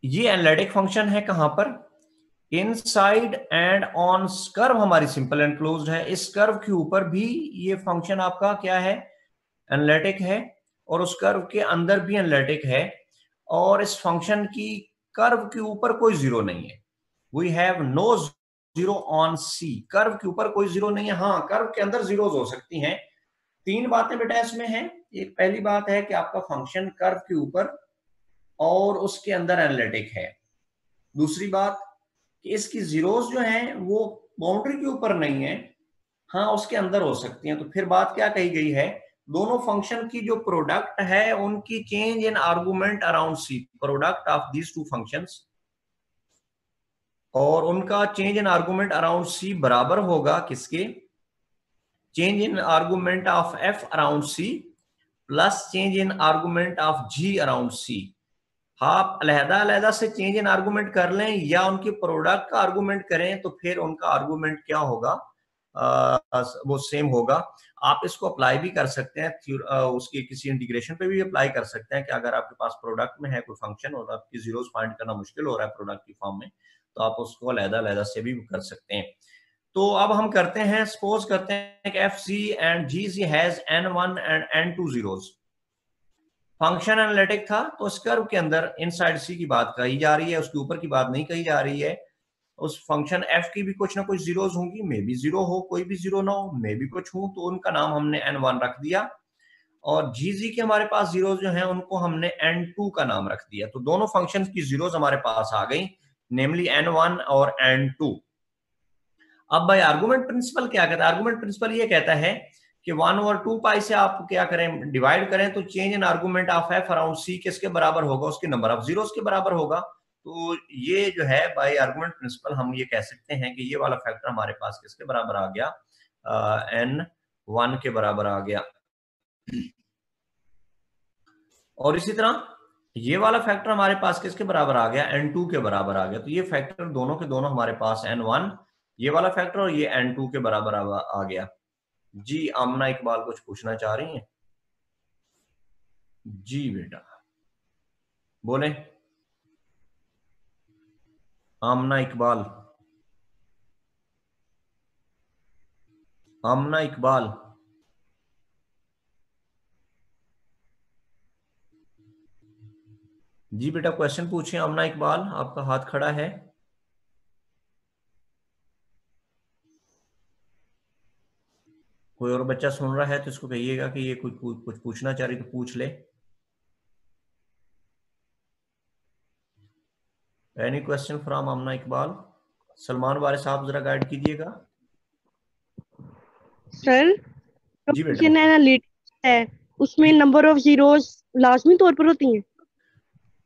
ये एनालिटिक फंक्शन है कहां पर? इनसाइड एंड ऑन कर्व हमारी सिंपल एंड क्लोज्ड है। इस कर्व के ऊपर भी ये फंक्शन आपका क्या है? एनालिटिक है, और उस कर्व के अंदर भी एनालिटिक है, और इस फंक्शन की कर्व के ऊपर कोई जीरो नहीं है। We have no zero on c. Curve के ऊपर कोई जीरो नहीं है। हाँ, कर्व के अंदर जीरोज हो सकती हैं। तीन बातें बेटा इसमें हैं। एक पहली बात है कि आपका फंक्शन कर्व के ऊपर और उसके अंदर एनालिटिक है। दूसरी बात कि इसकी जीरोज जो हैं वो बाउंड्री के ऊपर नहीं है, हाँ उसके अंदर हो सकती हैं। तो फिर बात क्या कही गई है? दोनों फंक्शन की जो प्रोडक्ट है उनकी change in argument around C, product of these two functions, और उनका change in argument around C बराबर होगा किसके? Change in argument of F around C plus change in argument of G around C. आप अलहदा से चेंज इन आर्गुमेंट कर लें या उनके प्रोडक्ट का आर्गुमेंट करें, तो फिर उनका आर्गुमेंट क्या होगा? वो सेम होगा। आप इसको अप्लाई भी कर सकते हैं, उसके किसी इंटीग्रेशन पे भी अप्लाई कर सकते हैं कि अगर आपके पास प्रोडक्ट में है कोई फंक्शन और आपकी जीरोस फाइंड करना मुश्किल हो रहा है प्रोडक्ट की फॉर्म में, तो आप उसको अलहदा से भी कर सकते हैं। तो अब हम करते हैं, सपोज करते हैं कि F C and G C has n1 and n2 zeros. Function analytic था, तो इस कर्व के अंदर इनसाइड सी की बात कही जा रही है, उसके ऊपर की बात नहीं कही जा रही है। उस फंक्शन एफ की भी कुछ ना कुछ जीरोस होंगी, मे बी जीरो हो, कोई भी जीरो ना हो, मे बी कुछ हो, तो उनका नाम हमने n1 रख दिया। और जीजी के हमारे पास जीरोस जो हैं उनको हमने n2 का नाम रख दिया। तो दोनों फंक्शंस की जीरोस हमारे पास आ गई, नेमली n1 और n2। अब भाई आर्गुमेंट प्रिंसिपल क्या कहता है? आर्गुमेंट प्रिंसिपल ये कहता है कि 1 और 2 पाई से आप क्या करें? डिवाइड करें, तो change in argument of F around C किसके बराबर होगा? उसके नंबर ऑफ जीरोस के बराबर होगा। तो ये जो है बाय आर्गुमेंट प्रिंसिपल हम ये कह सकते हैं कि ये वाला फैक्टर हमारे पास किसके बराबर आ गया? n1 के बराबर आ गया। और इसी तरह ये वाला फैक्टर हमारे पास किसके बराबर आ गया? n2 के बराबर आ गया। तो ये फैक्टर दोनों के दोनों हमारे पास n1 ये वाला फैक्टर और ये n2 के बराबर आ गया। जी आमना इकबाल कुछ पूछना चाह रही हैं? जी बेटा बोले। आमना इकबाल, आमना इकबाल। जी बेटा क्वेश्चन पूछिए आमना इकबाल, आपका हाथ खड़ा है। कोई और बच्चा सुन रहा है तो इसको कहिएगा कि ये कुछ पूछना चाह रही तो पूछ ले। एनी क्वेश्चन फ्रॉम आमना इकबाल? सलमान वारिस साहब जरा गाइड कीजिएगा। सर जी बेटा। एनालिटिक्स है, उसमें नंबर ऑफ जीरोस लाजमी तौर पर होती हैं?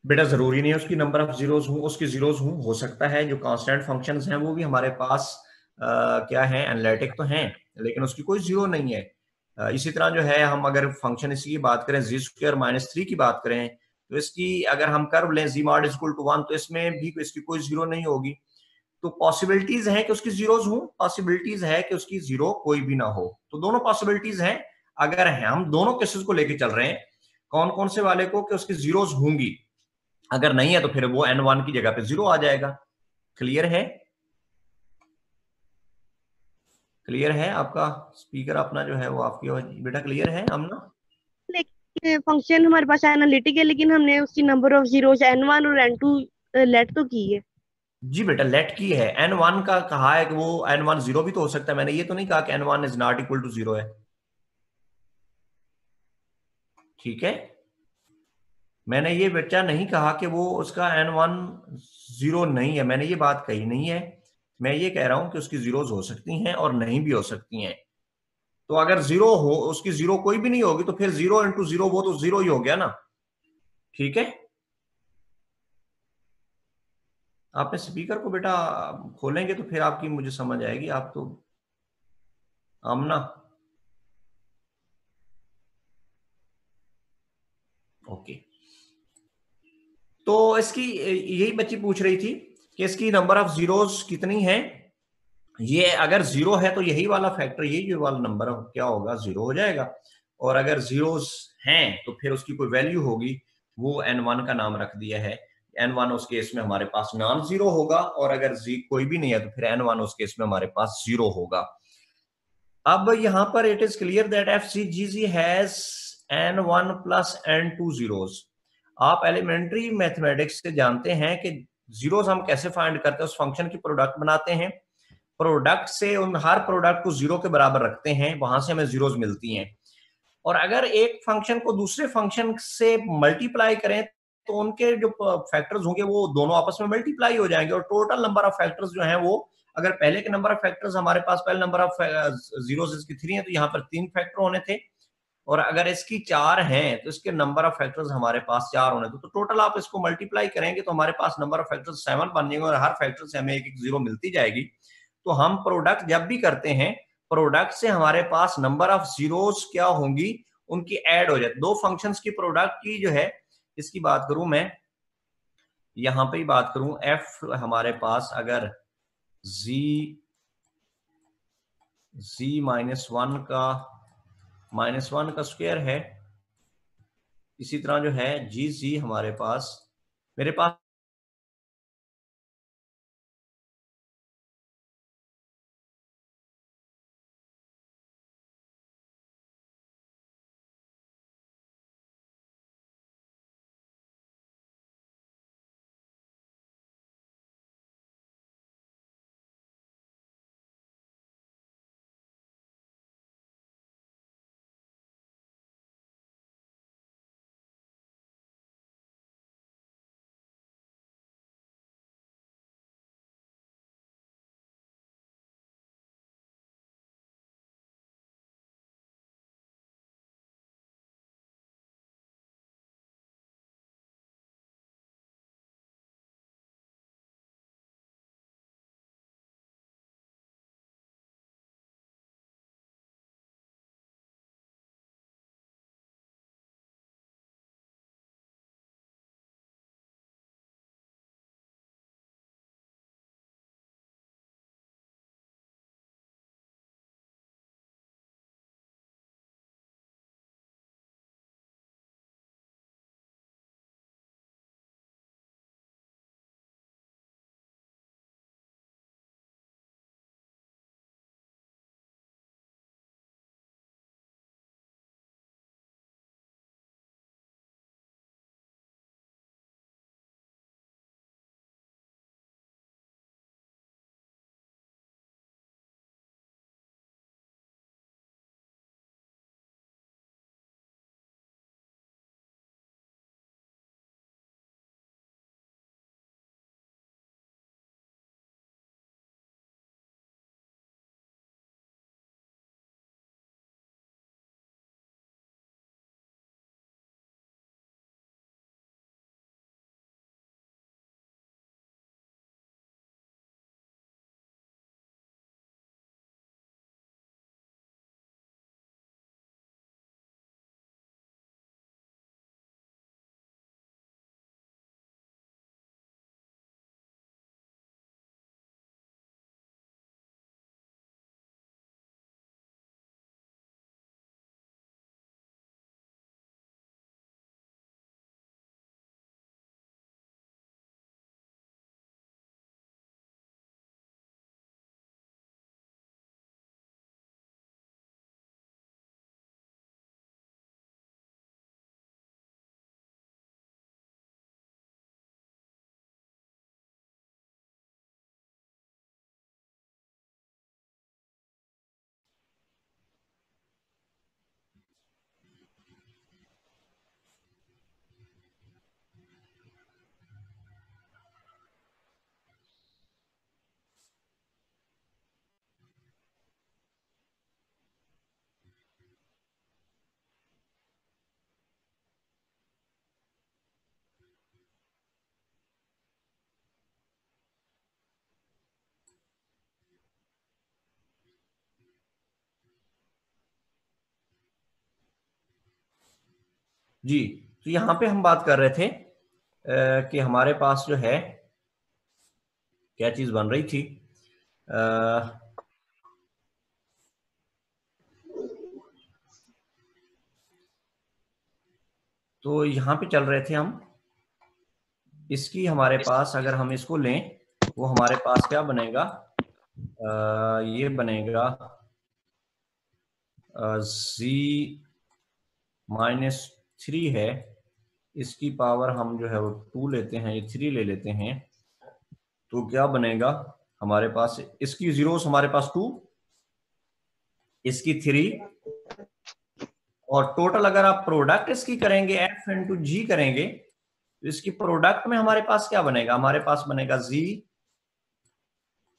बेटा जरूरी नहीं है उसकी नंबर ऑफ जीरोस हो, उसकी जीरोस हो सकता है जो कांस्टेंट फंक्शंस हैं वो भी हमारे पास क्या है? एनालिटिक तो हैं, लेकिन उसकी कोई जीरो नहीं है। इसी तरह जो है हम अगर फंक्शन इसी की बात करें z² - 3 की बात करें, तो इसकी अगर हम कर्व लें z mod = 1, तो इसमें भी इसकी कोई जीरो नहीं होगी। तो पॉसिबिलिटीज है कि उसकी जीरोस हो, पॉसिबिलिटीज है कि उसकी जीरो कोई भी ना हो। तो दोनों पॉसिबिलिटीज हैं। अगर है हम दोनों केसेस को लेके चल रहे हैं, कौन कौन से वाले को कि उसकी जीरोस होंगी, अगर नहीं है तो फिर वो n1 की जगह पे जीरो आ जाएगा। क्लियर है? क्लियर है? आपका स्पीकर अपना जो है वो आपकी बेटा क्लियर है आमना? लेकिन फंक्शन हमारे पास एनालिटिक है, लेकिन हमने उसकी नंबर ऑफ जीरोस n1 और n2 लेट तो की है। जी बेटा लेट की है। n1 का कहा है कि वो n1 जीरो भी तो हो सकता है, मैंने ये तो नहीं कहा कि n1 is not equal to zero है। ठीक है, मैंने ये बच्चा नहीं कहा कि वो उसका n1 जीरो नहीं है, मैंने ये बात कही नहीं है। मैं ये कह रहा हूं कि उसकी जीरोस हो सकती हैं और नहीं भी हो सकती हैं। तो अगर जीरो हो, उसकी जीरो कोई भी नहीं होगी, तो फिर 0 × 0 वो तो जीरो ही हो गया ना। ठीक है, आपने स्पीकर को बेटा खोलेंगे तो फिर आपकी मुझे समझ आएगी। आप तो आमना, ओके। तो इसकी यही बच्ची पूछ रही थी कि इसकी नंबर ऑफ जीरोस कितनी है। ये अगर जीरो है तो यही वाला फैक्टर, यही वाला नंबर क्या होगा, जीरो हो जाएगा। और अगर जीरोस हैं तो फिर उसकी कोई वैल्यू होगी, वो n1 का नाम रख दिया है। n1 उस केस में हमारे पास नॉन जीरो होगा, और अगर कोई भी नहीं है तो फिर n1 उस केस में हमारे पास जीरो होगा। अब यहां पर it is clear that FCGC has n1 + n2 zeros. आप एलिमेंट्री मैथमेटिक्स से जानते हैं कि जीरोस हम कैसे फाइंड करते हैं, उस फंक्शन की प्रोडक्ट बनाते हैं, प्रोडक्ट से उन हर प्रोडक्ट को जीरो के बराबर रखते हैं, वहां से हमें जीरोस मिलती हैं। और अगर एक फंक्शन को दूसरे फंक्शन से मल्टीप्लाई करें तो उनके जो फैक्टर्स होंगे वो दोनों आपस में मल्टीप्लाई हो जाएंगे, और टोटल नंबर ऑफ फैक्टर्स जो हैं वो, अगर पहले के नंबर ऑफ फैक्टर्स हमारे पास, पहले नंबर ऑफ जीरोस इसकी 3 है तो यहाँ पर 3 फैक्टर होने थे, और अगर इसकी 4 हैं तो इसके नंबर ऑफ फैक्टर्स हमारे पास 4 होने थे। तो टोटल आप इसको मल्टीप्लाई करेंगे तो हमारे पास नंबर ऑफ फैक्टर्स 7 बन जाएंगे, और हर फैक्टर से हमें एक एक जीरो मिलती जाएगी। तो हम प्रोडक्ट जब भी करते हैं, प्रोडक्ट से हमारे पास नंबर ऑफ जीरोस क्या होंगी, उनकी ऐड हो जाए। दो फंक्शंस की प्रोडक्ट की जो है, इसकी बात करूं मैं, यहां पे ही बात करूं, एफ हमारे पास अगर z -1 का स्क्वायर है, इसी तरह जो है जी हमारे पास, मेरे पास जी, तो यहाँ पे हम बात कर रहे थे कि हमारे पास जो है क्या चीज बन रही थी, तो यहाँ पे चल रहे थे हम, इसकी हमारे पास अगर हम इसको लें वो हमारे पास क्या बनेगा, ये बनेगा z-3 है, इसकी पावर हम जो है वो 2 लेते हैं, ये 3 ले लेते हैं, तो क्या बनेगा हमारे पास, इसकी जीरोस हमारे पास 2, इसकी 3, और टोटल अगर आप प्रोडक्ट इसकी करेंगे f इंटू जी करेंगे तो इसकी प्रोडक्ट में हमारे पास क्या बनेगा, हमारे पास बनेगा z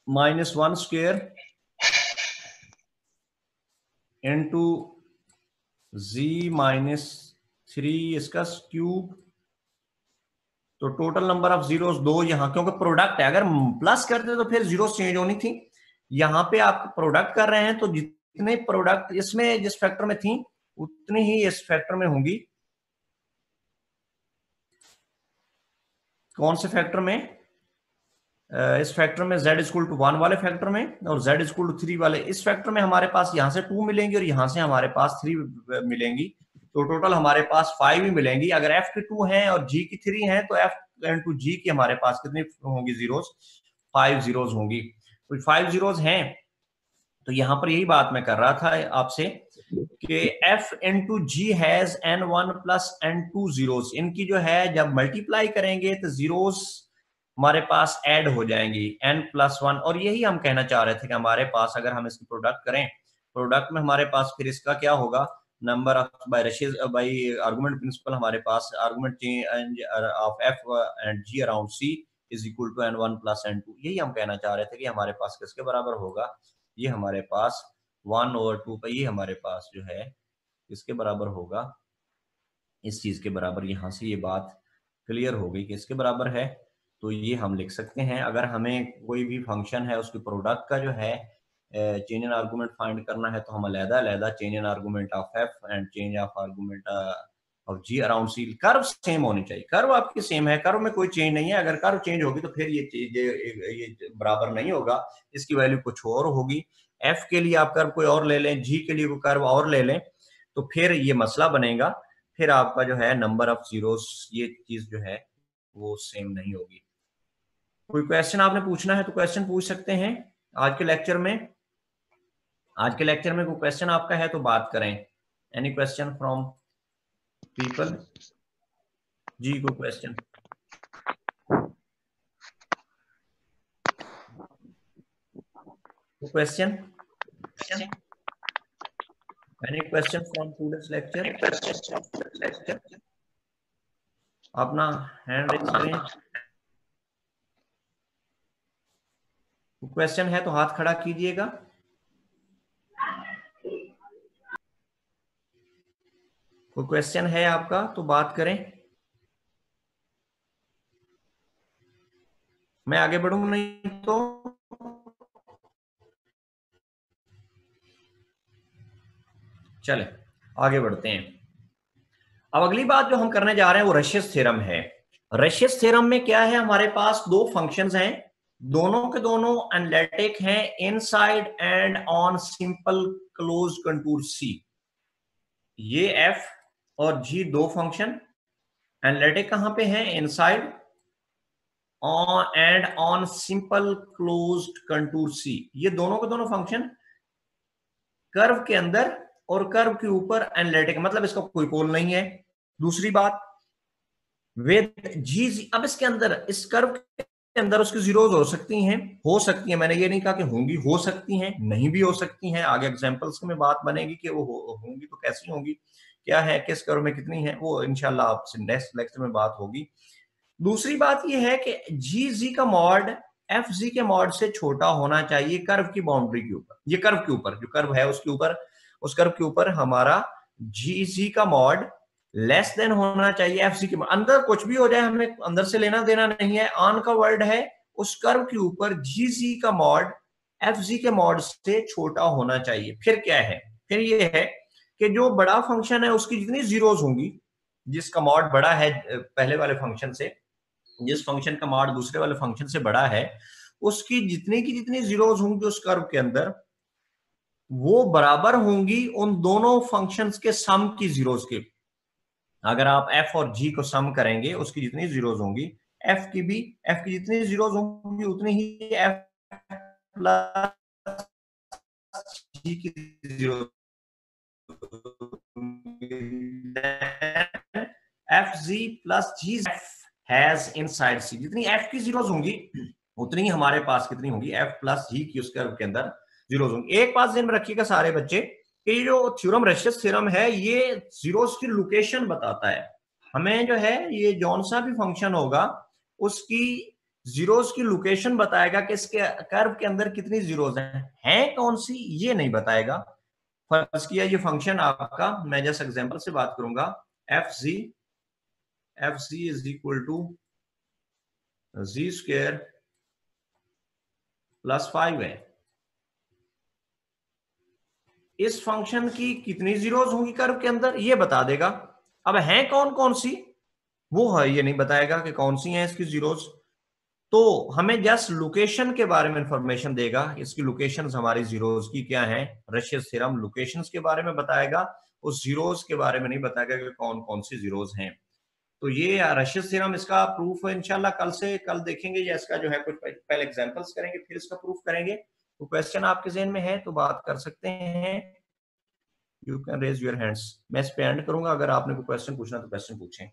-1 स्क्वायर इंटू z-3 इसका क्यूब, तो टोटल नंबर ऑफ जीरोस 2 यहाँ, क्योंकि प्रोडक्ट है, अगर प्लस करते तो फिर जीरोस चेंज होनी थी, यहाँ पे आप प्रोडक्ट कर रहे हैं तो जितने प्रोडक्ट इसमें जिस फैक्टर में थी उतनी ही इस फैक्टर में होंगी। कौन से फैक्टर में, इस फैक्टर में z इक्वल टू 1 वाले फैक्टर में, और z इक्वल टू 3 वाले इस फैक्टर में हमारे पास यहाँ से 2 मिलेंगी और यहाँ से हमारे पास 3 मिलेंगी, तो टोटल हमारे पास 5 ही मिलेंगी। अगर f की 2 हैं और g की 3 हैं तो f इंटू g की हमारे पास कितनी होंगी जीरोस, 5 जीरोस होंगी। तो 5 जीरोस हैं, तो यहाँ पर यही बात मैं कर रहा था आपसे कि f into G has n1 plus n2 zeros, इनकी जो है जब मल्टीप्लाई करेंगे तो जीरोस हमारे पास ऐड हो जाएंगी n+1, और यही हम कहना चाह रहे थे कि हमारे पास अगर हम इसकी प्रोडक्ट करें, प्रोडक्ट में हमारे पास फिर इसका क्या होगा, number of by ratio by argument principle, हमारे पास argument change of f and g around c is equal to n1 plus n2, यही हम कहना चाह रहे थे कि हमारे पास किसके बराबर होगा, ये हमारे पास 1/2 पर, ये हमारे पास जो है इसके बराबर होगा, इस चीज के बराबर। यहाँ से ये बात क्लियर हो गई कि इसके बराबर है, तो ये हम लिख सकते हैं। अगर हमें कोई भी फंक्शन है उसकी प्रोडक्ट का जो है चेंज इन आर्गुमेंट फाइंड करना है, तो हम अलग-अलग change in argument of f and change of argument of g around c, curve same होनी चाहिए, कर्व आपकी सेम है, कर्व में कोई चेंज नहीं है, अगर कर्व चेंज होगी तो फिर ये बराबर नहीं होगा, इसकी वैल्यू कुछ और होगी। f के लिए आप कर्व कोई और ले लें, g के लिए कोई कर्व और ले लें, तो फिर ये मसला बनेगा, फिर आपका जो है नंबर ऑफ जीरोस ये चीज जो है वो सेम नहीं होगी। कोई क्वेश्चन आपने पूछना है तो क्वेश्चन पूछ सकते हैं आज के लेक्चर में, आज के लेक्चर में कोई क्वेश्चन आपका है तो बात करें। Any question from people? जी कोई question? Question? Any question from today's lecture? अपना हैंड रेज करें, क्वेश्चन है तो हाथ खड़ा कीजिएगा। कोई क्वेश्चन है आपका तो बात करें, मैं आगे बढ़ूं नहीं तो चले आगे बढ़ते हैं। अब अगली बात जो हम करने जा रहे हैं वो रेशियस थ्योरम है। रेशियस थ्योरम में क्या है, हमारे पास दो फंक्शंस हैं, दोनों के दोनों एनालिटिक हैं inside and on simple close contour C. ये f और g दो फंक्शन एनालिटिक कहां पे हैं, inside and on simple closed contour C. ये दोनों के दोनों फंक्शन कर्व के अंदर और कर्व के ऊपर एनालिटिक, मतलब इसका कोई पोल नहीं है। दूसरी बात विद जी, अब इसके अंदर इस कर्व के अंदर उसकी जीरोज हो सकती हैं, मैंने ये नहीं कहा कि होंगी, हो सकती हैं, नहीं भी हो सकती हैं, आगे एग्जांपल्स में बात बनेगी कि वो होंगी तो कैसी होंगी, क्या है, किस कर्व में कितनी है, वो इंशाल्लाह आपसे नेक्स्ट लेक्चर में बात होगी। दूसरी बात ये है कि जी जी का मॉड एफ जी के मॉड से छोटा होना चाहिए कर्व की बाउंड्री के ऊपर। ये कर्व के ऊपर जो कर्व है उसके ऊपर, उस कर्व के ऊपर हमारा जी जी का मॉड लेस देन होना चाहिए एफ जी के। अंदर कुछ भी हो जाए, हमें अंदर से लेना देना नहीं है, ऑन का वर्ड है, उस कर्व के ऊपर जी जी का मॉड एफ जी के मॉड से छोटा होना चाहिए। फिर क्या है, फिर ये है कि जो बड़ा फंक्शन है उसकी जितनी जीरोस होंगी जिसका मॉड बड़ा है पहले वाले फंक्शन से, जिस फंक्शन का मॉड दूसरे वाले फंक्शन से बड़ा है, उसकी जितनी की जितनी जीरोस होंगी उस कर्व के अंदर, वो बराबर होंगी उन दोनों फंक्शंस के सम की जीरोस के। अगर आप f और g को सम करेंगे, उसकी जितनी जीरोस होंगी, f की जितनी जीरोस होंगी उतनी ही f प्लस g की zeros, fg plus g has inside c। जितनी f की जीरोस होंगी उतनी ही हमारे पास कितनी होंगी, f प्लस g की उस कर्व के अंदर जीरोस होंगी। एक बात ध्यान में रखिएगा सारे बच्चे कि जो थ्योरम रशियस थ्योरम है, ये जीरोस की लोकेशन बताता है हमें। जो है ये जौन सा भी फंक्शन होगा उसकी जीरोस की लोकेशन बताएगा कि इसके कर्व के अंदर कितनी जीरोस हैं कौन सी, ये नहीं बताएगा। फर्ज किया ये फंक्शन आपका, मैं जस्ट एग्जांपल से बात करूंगा, fg is equal to G square plus 5 है। इस फंक्शन की कितनी जीरोस होंगी कर्व के अंदर, ये बता देगा। अब हैं कौन कौन सी, वो है ये नहीं बताएगा कि कौन सी हैं इसकी जीरोस। तो हमें जस्ट लोकेशन के बारे में इंफॉर्मेशन देगा, इसकी लोकेशंस हमारी जीरोस की क्या हैं। रशियस थ्योरम लोकेशंस के बारे में बताएगा, उस जीरोस के बारे में नहीं बताएगा कि कौन कौन सी जीरोस हैं। तो ये रशियस थ्योरम, इसका प्रूफ इंशाल्लाह कल देखेंगे, या इसका जो है कुछ पहले एग्जांपल्स करेंगे फिर इसका प्रूफ करेंगे। तो क्वेश्चन आपके ज़हन में है तो बात कर सकते हैं, you can raise your hands. मैं इस पे एंड करूंगा, अगर आपने कोई क्वेश्चन पूछना तो क्वेश्चन पूछें।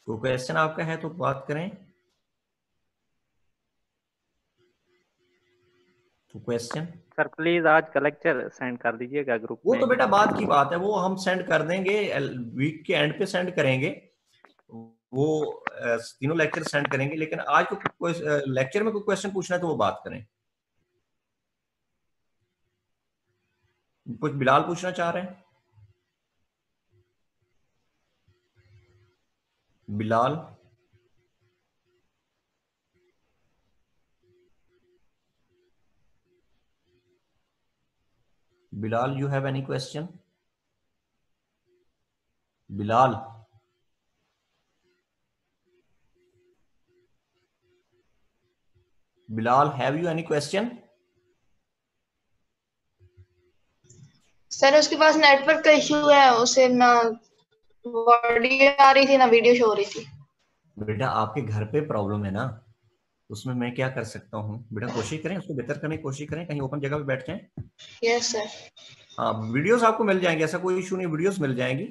तो क्वेश्चन आपका है तो बात करें। तो क्वेश्चन सर प्लीज आज का लेक्चर सेंड कर दीजिएगा ग्रुप वो में। तो बेटा बात की बात है, वो हम सेंड कर देंगे, वीक के एंड पे सेंड करेंगे, वो तीनों लेक्चर सेंड करेंगे। लेकिन आज को कोई लेक्चर में कोई क्वेश्चन पूछना है तो वो बात करें। कुछ बिलाल पूछना चाह रहे हैं? Bilal, Bilal, you have any question? Bilal, Bilal, have you any question? Sir उसके पास नेटवर्क का इश्यू है, उसे ना ऑडियो आ रही थी ना वीडियो शो हो रही थी। बेटा आपके घर पे प्रॉब्लम है ना, उसमें मैं क्या कर सकता हूँ। बेटा कोशिश करें, उसको बेहतर करने की कोशिश करें, कहीं ओपन जगह पे बैठ जाएं। Yes sir. हाँ, वीडियोस आपको मिल जाएंगे, ऐसा कोई इशू नहीं, वीडियोस मिल जाएंगी।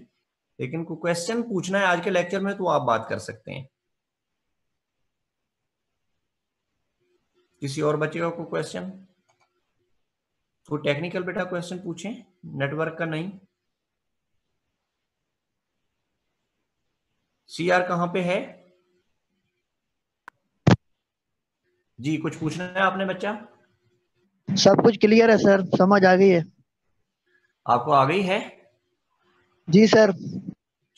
लेकिन कोई क्वेश्चन पूछना है आज के लेक्चर में तो आप बात कर सकते हैं। किसी और बच्चे का कोई क्वेश्चन, कोई टेक्निकल बेटा क्वेश्चन पूछें, नेटवर्क का नहीं। सीआर कहाँ पे है जी? कुछ पूछना है आपने बच्चा? सब कुछ क्लियर है सर, समझ आ गई है। आपको आ गई है? जी सर।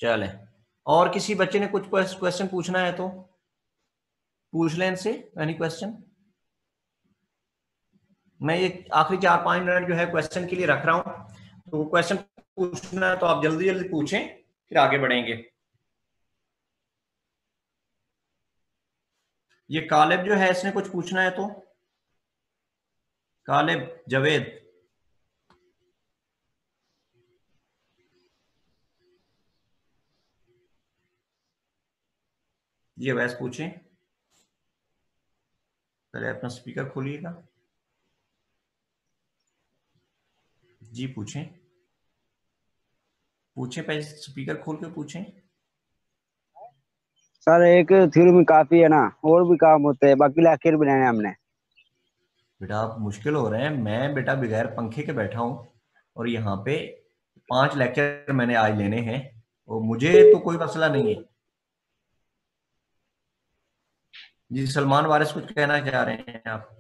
चले, और किसी बच्चे ने कुछ क्वेश्चन पूछना है तो पूछ लें इनसे, एनी क्वेश्चन। मैं ये आखिरी 4-5 मिनट जो है क्वेश्चन के लिए रख रहा हूं, तो क्वेश्चन पूछना है तो आप जल्दी जल्दी पूछें, फिर आगे बढ़ेंगे। ये कालिब जो है, इसने कुछ पूछना है तो, कालिब, जावेद, ये वैसे पूछें। पहले अपना स्पीकर खोलिएगा जी, पूछें पूछें, पहले स्पीकर खोल के पूछें। सर एक थ्योरी में काफी है ना, और भी काम होते हैं, बाकी लेक्चर बनाए हमने। बेटा आप मुश्किल हो रहे हैं, मैं बेटा बगैर पंखे के बैठा हूं और यहाँ पे 5 लेक्चर मैंने आज लेने हैं, और मुझे तो कोई मसला नहीं है। जी सलमान वारिस कुछ कहना चाह रहे हैं आप?